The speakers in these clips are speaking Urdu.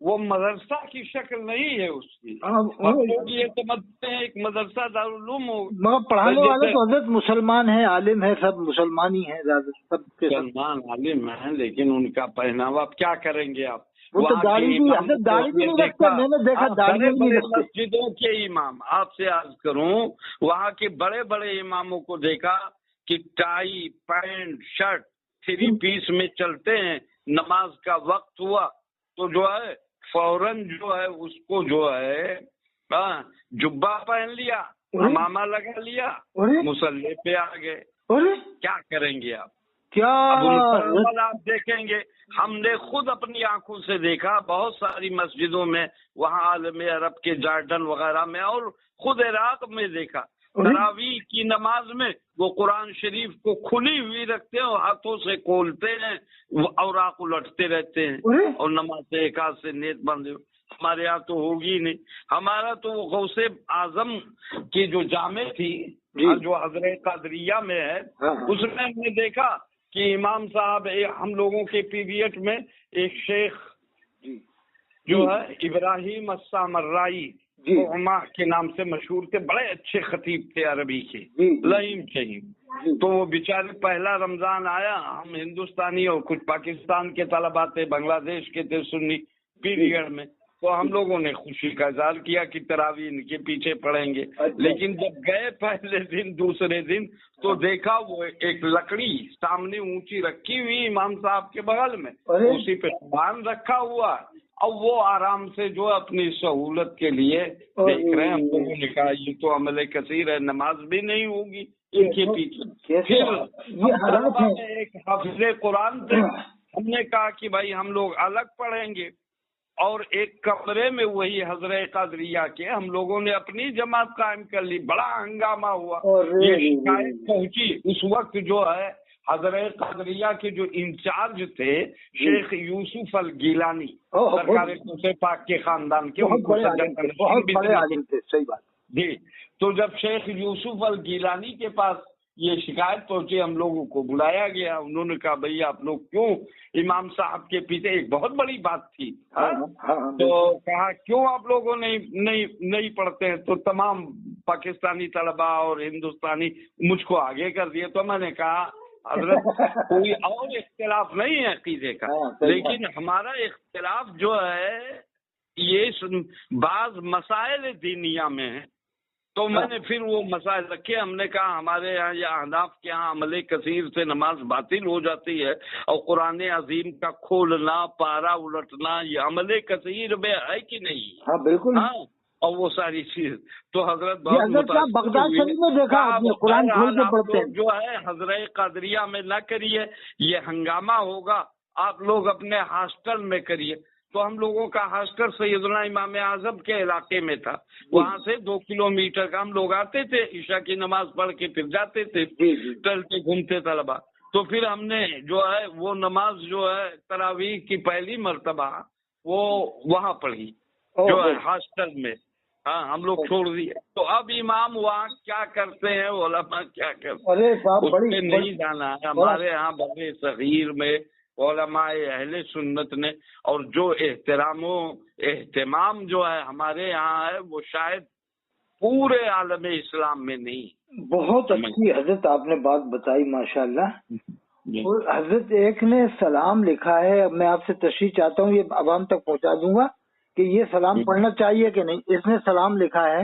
وہ مدرسہ کی شکل نہیں ہے اس کی. لوگ یہ سمجھتے ہیں ایک مدرسہ دارالعلوم ہو. مگر پڑھانے والے تو حضرت مسلمان ہیں، عالم ہے، سب مسلمان ہی ہیں، سب مسلمان عالم ہیں، لیکن ان کا پہناوا کیا کریں گے آپ؟ داڑھی بھی نہیں رکھتے، میں نے دیکھا داڑھی نہیں رکھتے. مسجدوں کے امام، آپ سے عرض کروں، وہاں کے بڑے بڑے اماموں کو دیکھا کہ ٹائی، پینٹ، شرٹ، 3 پیس میں چلتے ہیں. نماز کا وقت ہوا تو جو ہے فوراً جو ہے اس کو جو ہے جبہ پہن لیا، امامہ لگا لیا، مصلی پہ آ گئے. کیا کریں گے آپ؟ کیا آپ دیکھیں گے، ہم نے خود اپنی آنکھوں سے دیکھا بہت ساری مسجدوں میں، وہاں عالم عرب کے جارڈن وغیرہ میں، اور خود عراق میں دیکھا تراویح کی نماز میں وہ قرآن شریف کو کھلی ہوئی رکھتے ہیں اور ہاتھوں سے کھولتے ہیں، وہ اوراق الٹتے رہتے ہیں اور نماز سے ایک ہاتھ سے نیت بندے. ہمارے یہاں تو ہوگی نہیں. ہمارا تو وہ غوث اعظم کی جو جامع تھی جو حضرت قادریہ میں ہے، اس میں ہم نے دیکھا کہ امام صاحب ہم لوگوں کے پیریڈ میں ایک شیخ جو ہے ابراہیم السامرائی عما کے نام سے مشہور تھے، بڑے اچھے خطیب تھے عربی کے، لئیم شہیم. تو وہ بیچارے پہلا رمضان آیا، ہم ہندوستانی اور کچھ پاکستان کے طلباء تھے، بنگلہ دیش کے تھے سنی پیریڈ میں، تو ہم لوگوں نے خوشی کا اظہار کیا کہ تراویح ان کے پیچھے پڑھیں گے. لیکن جب گئے پہلے دن دوسرے دن تو دیکھا وہ ایک لکڑی سامنے اونچی رکھی ہوئی امام صاحب کے بغل میں، اسی پہ قرآن رکھا ہوا، اور وہ آرام سے جو اپنی سہولت کے لیے دیکھ رہے ہیں. ہم لوگوں نے کہا یہ تو عمل کثیر ہے، نماز بھی نہیں ہوگی ان کے پیچھے. پھر ایک حافظ قرآن تھے، ہم نے کہا کہ بھائی ہم لوگ الگ پڑھیں گے، اور ایک کمرے میں وہی حضرت قادریہ کے ہم لوگوں نے اپنی جماعت قائم کر لی. بڑا ہنگامہ ہوا، یہ شکایت پہنچی. اس وقت جو ہے حضرت قادریہ کے جو انچارج تھے شیخ یوسف الگیلانی، سرکار کوثر پاک کے خاندان کے، بہت بڑے عالم تھے. صحیح بات جی. تو جب شیخ یوسف الگیلانی کے پاس یہ شکایت پہنچی، ہم لوگوں کو بلایا گیا. انہوں نے کہا بھئی آپ لوگ کیوں امام صاحب کے پیچھے، ایک بہت بڑی بات تھی، تو کہا کیوں آپ لوگوں نہیں پڑھتے ہیں؟ تو تمام پاکستانی طلباء اور ہندوستانی مجھ کو آگے کر دیے. تو میں نے کہا حضرت کوئی اور اختلاف نہیں ہے عقیدے کا، لیکن ہمارا اختلاف جو ہے یہ بعض مسائل دینیہ میں ہے. تو میں نے پھر وہ مسائل رکھے. ہم نے کہا ہمارے یہاں یا احناف کے یہاں عمل کثیر سے نماز باطل ہو جاتی ہے، اور قرآن عظیم کا کھولنا، پارا الٹنا، یہ عمل کثیر میں ہے کہ نہیں؟ ہاں بالکل. ہاں، اور وہ ساری چیز تو حضرت بغداد شریف میں دیکھا قرآن کھول کے پڑھتے ہیں. جو ہے حضرت قادریہ میں نہ کریے، یہ ہنگامہ ہوگا، آپ لوگ اپنے ہاسٹل میں کریے. تو ہم لوگوں کا ہاسٹل سیدنا امام اعظم کے علاقے میں تھا، وہاں سے 2 کلومیٹر کا. ہم لوگ آتے تھے، عشاء کی نماز پڑھ کے پھر جاتے تھے، ٹہلتے گھومتے طلبا. تو پھر ہم نے جو ہے وہ نماز جو ہے تراویح کی پہلی مرتبہ وہ وہاں پڑھی جو ہے ہاسٹل میں. ہاں، ہم لوگ چھوڑ دیے. تو اب امام وہاں کیا کرتے ہیں، علماء کیا کرتے ہیں، اس پہ نہیں جانا ہے. ہمارے ہاں بڑے صغیر میں علماء اہل سنت نے، اور جو احترام و اہتمام جو ہے ہمارے یہاں ہے، وہ شاید پورے عالم اسلام میں نہیں. بہت اچھی حضرت آپ نے بات بتائی، ماشاءاللہ. حضرت ایک نے سلام لکھا ہے، میں آپ سے تشریح چاہتا ہوں، یہ عوام تک پہنچا دوں گا کہ یہ سلام پڑھنا چاہیے کہ نہیں. اس نے سلام لکھا ہے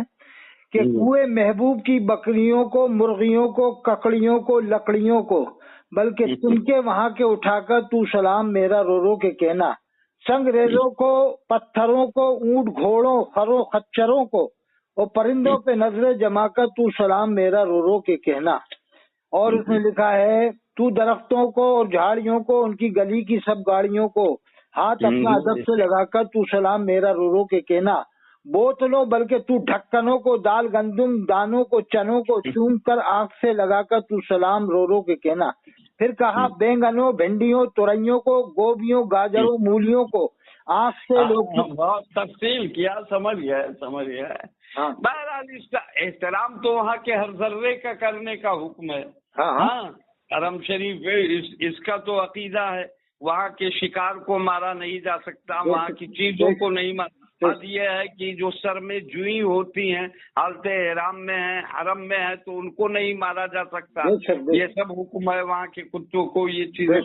کہ کوئے محبوب کی بکریوں کو، مرغیوں کو، ککڑیوں کو، لکڑیوں کو، بلکہ تم کے وہاں کے اٹھا کر تو سلام میرا رو رو کے کہنا. سنگریزوں کو، پتھروں کو، اونٹ گھوڑوں، خروں خچروں کو اور پرندوں پہ نظریں جما کر تو سلام میرا رو رو کے کہنا. اور اس نے لکھا ہے تو درختوں کو اور جھاڑیوں کو، ان کی گلی کی سب گاڑیوں کو ہاتھ اپنا ادب سے لگا کر تو سلام میرا رو رو کے کہنا. بوتلوں بلکہ تو ڈھکنوں کو، دال گندم دانوں کو، چنوں کو چوم کر آنکھ سے لگا کر تو سلام رو رو کے کہنا. پھر کہا بینگنوں، بھنڈیوں، تورئیوں کو، گوبھیوں، گاجروں، مولیوں کو آنکھ سے لوگ. بہت تفصیل کیا، سمجھ گیا. بہرحال اس کا احترام تو وہاں کے ہر ذرے کا کرنے کا حکم ہے. ہاں، حرم شریف اس کا تو عقیدہ ہے. وہاں کے شکار کو مارا نہیں جا سکتا، وہاں کی چیزوں کو نہیں مارا۔ اب یہ ہے کہ جو سر میں جوئی ہوتی ہیں، حالت احرام میں ہیں، حرم میں ہیں، تو ان کو نہیں مارا جا سکتا۔ یہ سب حکم ہے وہاں کے کتوں کو، یہ چیزیں۔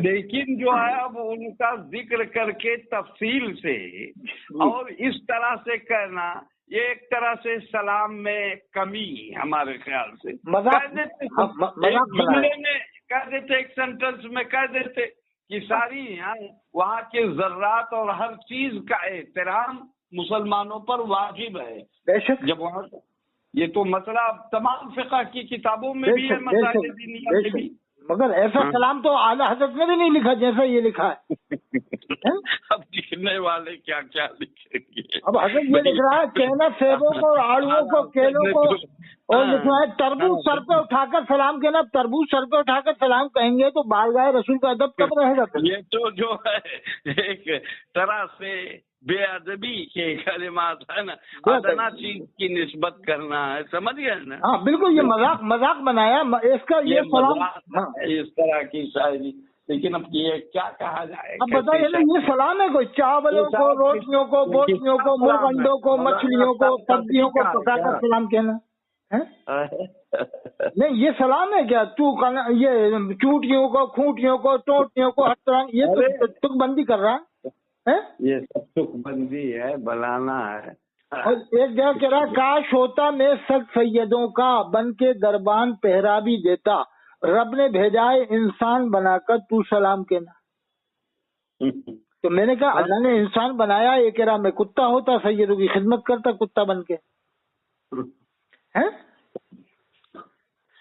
لیکن جو ہے اب ان کا ذکر کر کے تفصیل سے اور اس طرح سے کہنا، یہ ایک طرح سے سلام میں کمی ہمارے خیال سے کہہ دیتے ایک سینٹنس میں کہہ دیتے کہ ساری وہاں کے ذرات اور ہر چیز کا احترام مسلمانوں پر واجب ہے۔ جب وہاں یہ تو مسئلہ تمام فقہ کی کتابوں میں بھی ہے، مسائل دینیہ میں بھی، مگر ایسا سلام تو اعلیٰ حضرت نے بھی نہیں لکھا جیسا یہ لکھا ہے۔ اب لکھنے والے کیا کیا لکھیں گے؟ اب حضرت یہ لکھ رہا ہے کہنا سیبوں کو، آڑوؤں کو، کیلوں کو، اور لکھ رہا ہے تربوز سر پہ اٹھا کر سلام کہنا۔ تربوز سر پہ اٹھا کر سلام کہیں گے تو بارگاہ رسول کا ادب کب رہے گا؟ یہ تو جو ہے ایک طرح سے بے ادبی کے کلمات ہے نا، ادنا چیز کی نسبت کرنا ہے، سمجھ گئے نا؟ ہاں بالکل، یہ مذاق بنایا اس کا، یہ سلام اس طرح کی شاعری۔ لیکن اب یہ کیا کہا جائے؟ اب بتائیے نا، یہ سلام ہے کوئی چاولوں کو، روٹیوں کو، بوٹیوں کو، مرغ انڈوں کو، مچھلیوں کو، سبزیوں کو پکا کر سلام کہنا؟ نہیں، یہ سلام ہے کیا؟ یہ چوٹیوں کو، کھوٹیوں کو، ٹوٹیوں کو، ہر طرح یہ تک بندی کر رہا ہے۔ یہ سب تک بندی ہے، بلانا ہے۔ اور ایک جگہ کہہ رہا، کاش ہوتا میں سخت سیدوں کا، بن کے دربان پہرا بھی دیتا، رب نے بھیجا ہے انسان بنا کر تو سلام کہنا۔ تو میں نے کہا اللہ نے انسان بنایا، یہ کہہ رہا میں کتا ہوتا، سیدوں کی خدمت کرتا کتا بن کے۔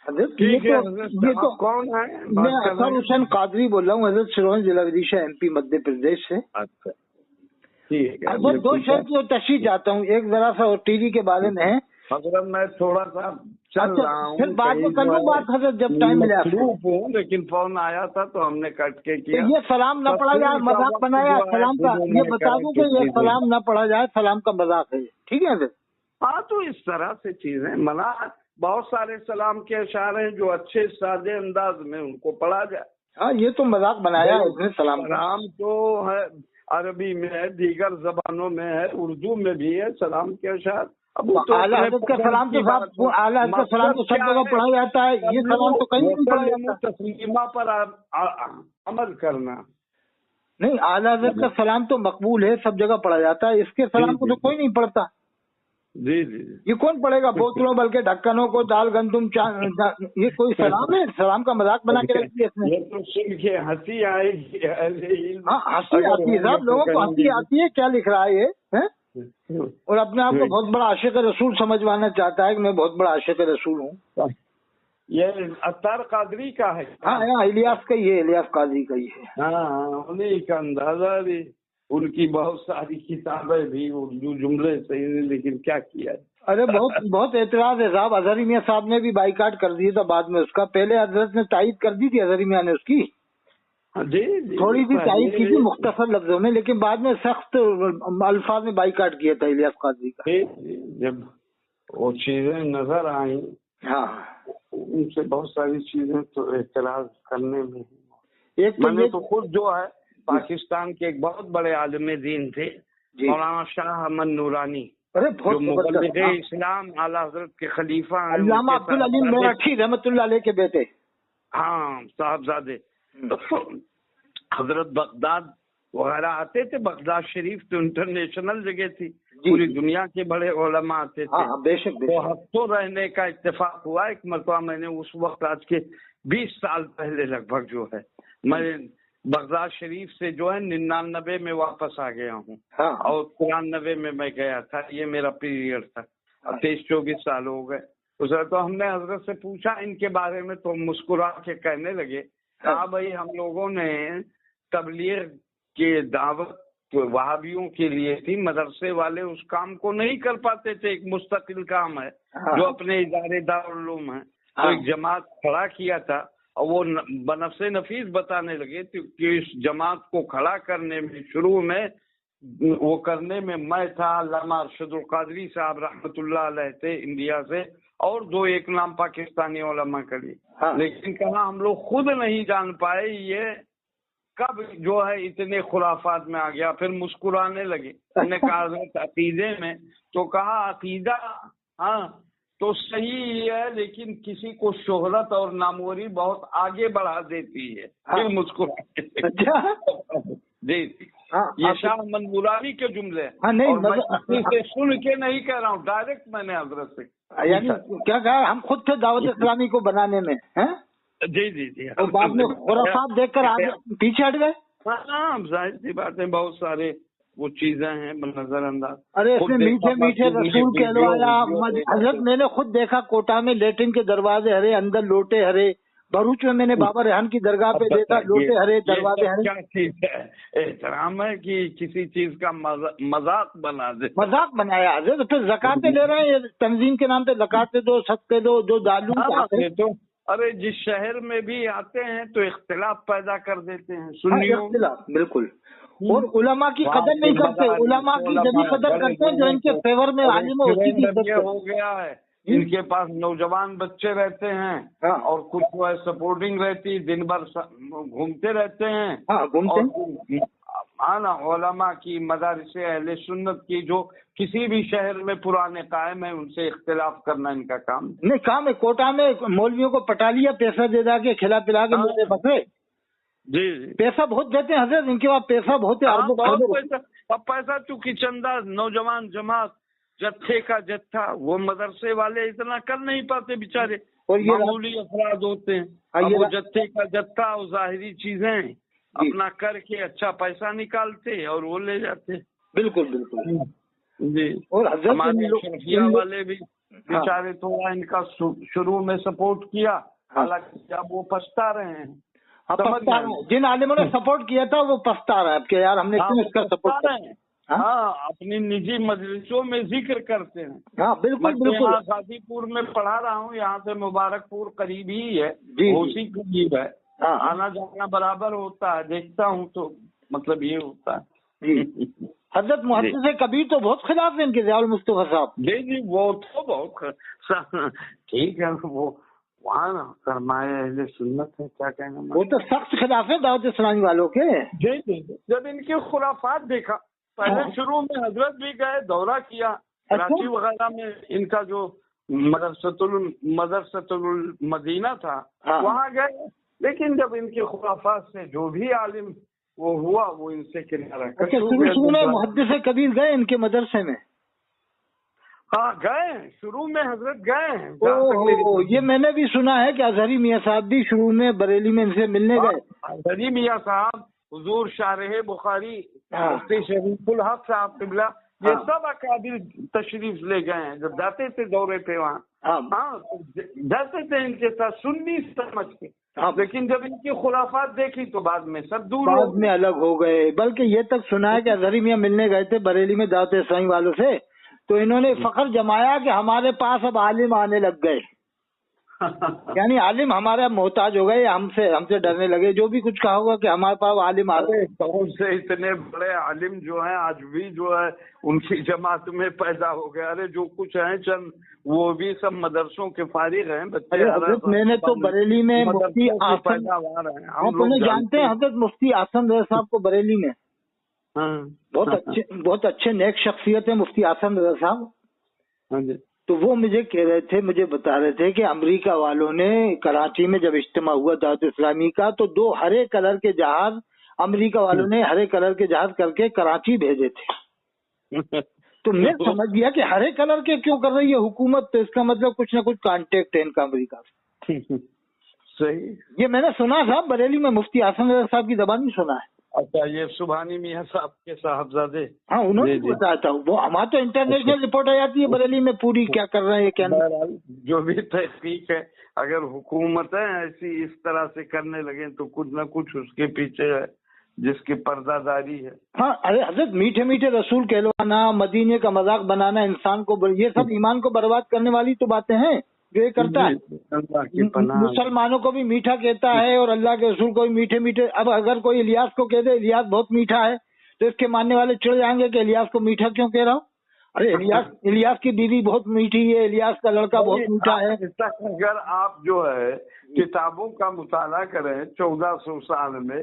حضرت یہ تو کون ہے؟ میں اکثر حسین قادری بول رہا ہوں، حضرت سروان ضلع ودیشہ MP مدھیہ پردیش سے۔ اچھا ٹھیک ہے، وہ دو شہر کی تشریح چاہتا ہوں، ایک ذرا سا ٹی وی کے بارے میں ہے۔ حضرت میں تھوڑا سا چل رہا ہوں، پھر بعد میں کر لوں بات حضرت جب ٹائم ملا۔ لیکن فون آیا تھا تو ہم نے کٹ کے کیا۔ یہ سلام نہ پڑھا جائے، مذاق بنایا سلام کا، یہ بتا دوں کہ یہ سلام نہ پڑھا جائے، سلام کا مذاق ہے، ٹھیک ہے حضرت؟ ہاں تو اس طرح سے چیزیں منع، بہت سارے سلام کے اشعار ہیں جو اچھے سادے انداز میں ان کو پڑھا جائے۔ ہاں یہ تو مذاق بنایا اس نے سلام کا۔ سلام تو ہے عربی میں ہے، دیگر زبانوں میں ہے، اردو میں بھی ہے سلام کے اشعار۔ اب اعلیٰ حضرت کا سلام تو صاحب، اعلیٰ حضرت کا سلام تو سب جگہ پڑھا جاتا ہے، یہ سلام تو کہیں نہیں پڑھا جاتا۔ تسلیمہ پر عمل کرنا نہیں، اعلیٰ حضرت کا سلام تو مقبول ہے، سب جگہ پڑھا جاتا ہے، اس کے سلام کو تو کوئی نہیں پڑھتا۔ جی جی، یہ کون پڑھے گا؟ بوتلوں بلکہ ڈھکنوں کو، دال گندم یہ کوئی سلام ہے؟ سلام کا مذاق بنا کے رکھ دیا اس نے۔ یہ تو سن کے ہنسی آئے گی۔ ہاں ہنسی آتی ہے صاحب، لوگوں کو ہنسی آتی ہے، کیا لکھ رہا ہے یہ؟ اور اپنے آپ کو بہت بڑا عاشق رسول سمجھوانا چاہتا ہے کہ میں بہت بڑا عاشق رسول ہوں۔ یہ اطہار قادری کا ہے۔ ہاں الیاس کا ہی ہے، الیاس قادری کا ہی ہے۔ ہاں انہیں کا اندازہ بھی، ان کی بہت ساری کتابیں بھی اردو جملے صحیح نہیں، لیکن کیا کیا ہے۔ ارے بہت اعتراض ہے صاحب، اظہری میاں صاحب نے بھی بائیکاٹ کر دیا تھا بعد میں اس کا، پہلے حضرت نے تائید کر دی تھی اظہری میاں نے اس کی، جی تھوڑی سی تائید کی تھی مختصر لفظوں میں، لیکن بعد میں سخت الفاظ میں بائیکاٹ کیا تھا الیاس قادری کا۔ جب وہ چیزیں نظر آئیں، ہاں ان سے بہت ساری چیزیں تو اعتراض کرنے میں ایک میں نے تو خود جو ہے پاکستان کے ایک بہت بڑے عالم دین تھے مولانا شاہ احمد نورانی، جو مبلغ اسلام اعلیٰ حضرت کے خلیفہ ہیں، علامہ عبدالعلیم میرٹھی رحمۃ اللہ علیہ کے بیٹے، ہاں صاحبزادے، حضرت بغداد وغیرہ آتے تھے۔ بغداد شریف تو انٹرنیشنل جگہ تھی، پوری دنیا کے بڑے علماء آتے تھے۔ بے شک تو ہفتوں رہنے کا اتفاق ہوا ایک مرتبہ، میں نے اس وقت آج کے 20 سال پہلے لگ بھگ جو ہے میں بغداد شریف سے جو ہے 99 میں واپس آ گیا ہوں، اور 93 میں گیا تھا، یہ میرا پیریڈ تھا، 23-24 سال ہو گئے اسے۔ تو ہم نے حضرت سے پوچھا ان کے بارے میں، تو مسکرا کے کہنے لگے، کہا بھائی ہم لوگوں نے تبلیغ کی دعوت وہابیوں کے لیے تھی، مدرسے والے اس کام کو نہیں کر پاتے تھے، ایک مستقل کام ہے جو اپنے ادارے دارالعلوم ہے، تو ایک جماعت کھڑا کیا تھا، اور وہ بنفس نفیس بتانے لگے کہ اس جماعت کو کھڑا کرنے میں شروع میں وہ کرنے میں میں تھا، علامہ ارشد القادری صاحب رحمۃ اللہ علیہ تھے انڈیا سے، اور 2-1 نام پاکستانی علماء کے لیے، لیکن کہا ہم لوگ خود نہیں جان پائے یہ کب جو ہے اتنے خرافات میں آ گیا؟ پھر مسکرانے لگے. ہم نے کہا حضرت عقیدے میں تو کہا عقیدہ ہاں تو صحیح ہے، لیکن کسی کو شہرت اور ناموری بہت آگے بڑھا دیتی ہے. پھر مسکراتے جی یہ شاہ احمد نورانی کے جملے اور میں کسی سے سن کے نہیں کہہ رہا ہوں، ڈائریکٹ میں نے حضرت سے. یعنی کیا کہا؟ ہم خود تھے دعوت اسلامی کو بنانے میں. جی اور بعد میں خرافات دیکھ کر آگے پیچھے ہٹ گئے. ہاں ظاہر سی بات ہے، بہت سارے وہ چیزیں ہیں نظر انداز. ارے اس میں میٹھے میٹھے رسول کہلوایا. حضرت میں نے خود دیکھا کوٹہ میں لیٹرن کے دروازے ہرے، اندر لوٹے ہرے. بھروچ میں نے بابا ریحان کی درگاہ پہ دیکھا لوٹے ہرے، دروازے ہرے. کیا چیز ہے؟ احترام ہے کہ کسی چیز کا مذاق بنا دے. مذاق بنایا حضرت. پھر زکاتیں لے رہے ہیں تنظیم کے نام پہ، زکاتیں دو، صدقے دو، جو دالوں چاہتے ہیں. ارے جس شہر میں بھی آتے ہیں تو اختلاف پیدا کر دیتے ہیں سنیوں. بالکل. اور علماء کی قدر نہیں کرتے. علماء کی جبھی قدر کرتے ہیں جو ان کے فیور میں عالم ہو گیا ہے. ان کے پاس نوجوان بچے رہتے ہیں اور کچھ جو ہے سپورٹنگ رہتی، دن بھر گھومتے رہتے ہیں. نا علماء کی، مدارس اہل سنت کی جو کسی بھی شہر میں پرانے قائم ہیں، ان سے اختلاف کرنا ان کا کام نہیں. کام ہے کوٹہ میں مولویوں کو پٹا لیا، پیسہ دے دا کے کھلا پلا کے مجھے بکرے. جی پیسہ بہت دیتے ہیں حضرت ان کے پاس، پیسہ بہت ہے. اب پیسہ چونکہ چندہ نوجوان جماعت جتھے کا جتھا، وہ مدرسے والے اتنا کر نہیں پاتے بیچارے، معمولی افراد ہوتے ہیں. وہ جتھے کا جتھا اور ظاہری چیزیں اپنا کر کے اچھا پیسہ نکالتے اور وہ لے جاتے. بالکل جی. اور ہمارے شرفیہ والے بھی بیچارے تھوڑا ان کا شروع میں سپورٹ کیا، حالانکہ اب وہ پچھتا رہے ہیں. جن عالموں نے سپورٹ کیا تھا وہ پچھتا رہا ہے کہ یار ہم نے کیوں اس کا سپورٹ کیا. ہاں اپنی نجی مجلسوں میں ذکر کرتے ہیں. ہاں بالکل. یہاں غازی پور میں پڑھا رہا ہوں، یہاں سے مبارک پور قریب ہی ہے، اسی قریب ہے. آنا جانا برابر ہوتا ہے، دیکھتا ہوں تو مطلب یہ ہوتا ہے. حضرت محدث کبیر تو بہت خلاف ہیں ان کے، ضیاء المصطفیٰ صاحب. جی وہ تو بہت ٹھیک ہے، وہ وہاں سرمایہ اہل سنت ہے، کیا کہنا. وہ تو سخت خلاف ہے دعوت اسلامی والوں کے. جی جب ان کے خرافات دیکھا، پہلے شروع میں حضرت بھی گئے، دورہ کیا کراچی وغیرہ میں. ان کا جو مدرسۃ المدینہ تھا وہاں گئے، لیکن جب ان کے خرافات سے جو بھی عالم وہ ہوا وہ ان سے کنارہ. شروع میں محدث کبیر گئے ان کے مدرسے میں. ہاں گئے، شروع میں حضرت گئے ہیں. یہ میں نے بھی سنا ہے کہ اظہری میاں صاحب بھی شروع میں بریلی میں ان سے ملنے گئے. اظہری میاں صاحب، حضور شارح بخاری، مفتی شریف الحق صاحب قبلہ، یہ سب اکابر تشریف لے گئے ہیں. جب جاتے تھے دورے پہ وہاں جاتے تھے ان کے ساتھ سنی سمجھ کے، لیکن جب ان کی خرافات دیکھی تو بعد میں سب دور بعد میں الگ ہو گئے. بلکہ یہ تک سنا ہے کہ اظہری میاں ملنے گئے تھے بریلی میں دعوت اسلامی والوں سے، تو انہوں نے فخر جمایا کہ ہمارے پاس اب عالم آنے لگ گئے. یعنی عالم ہمارا محتاج ہو گئے، ہم سے ڈرنے لگے. جو بھی کچھ کہا ہوگا کہ ہمارے پاس عالم آ گئے. کون سے اتنے بڑے عالم جو ہیں آج بھی جو ہے ان کی جماعت میں پیدا ہو گئے. ارے جو کچھ ہیں چند وہ بھی سب مدرسوں کے فارغ ہیں بچے. میں نے تو بریلی میں مفتی آسن، آپ انہیں جانتے ہیں حضرت مفتی آسن رضا صاحب کو؟ بریلی میں بہت اچھے نیک شخصیت ہے مفتی آسن رضا صاحب. تو وہ مجھے کہہ رہے تھے، مجھے بتا رہے تھے کہ امریکہ والوں نے کراچی میں جب اجتماع ہوا دعوت اسلامی کا تو 2 ہرے کلر کے جہاز امریکہ والوں نے ہرے کلر کے جہاز کر کے کراچی بھیجے تھے. تو میں سمجھ گیا کہ ہرے کلر کے کیوں کر رہی ہے حکومت، تو اس کا مطلب کچھ نہ کچھ کانٹیکٹ ہے ان کا امریکہ سے. صحیح. یہ میں نے سنا تھا بریلی میں مفتی آسن رضا صاحب کی زبان ہی سنا ہے. اچھا، یہ سبحانی میاں صاحب کے صاحبزادے؟ ہاں انہوں نے بتایا تھا. وہ ہمارا تو انٹرنیشنل رپورٹ آ جاتی ہے بریلی میں پوری، کیا کر رہے ہیں کیا نہیں. جو بھی تحقیق ہے، اگر حکومتیں ایسی اس طرح سے کرنے لگیں تو کچھ نہ کچھ اس کے پیچھے ہے جس کی پردہ داری ہے. ہاں ارے حضرت میٹھے میٹھے رسول کہلوانا، مدینے کا مذاق بنانا انسان کو، یہ سب ایمان کو برباد کرنے والی تو باتیں ہیں جو یہ کرتا ہے. مسلمانوں کو بھی میٹھا کہتا ہے اور اللہ کے رسول کو بھی میٹھے میٹھے. اب اگر کوئی الیاس کو کہہ دے الیاس بہت میٹھا ہے تو اس کے ماننے والے چڑھ جائیں گے کہ الیاس کو میٹھا کیوں کہہ رہا ہوں. ارے الیاس کی بیوی بہت میٹھی ہے، الیاس کا لڑکا بہت میٹھا ہے. اگر آپ جو ہے کتابوں کا مطالعہ کریں 1400 سال میں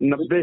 90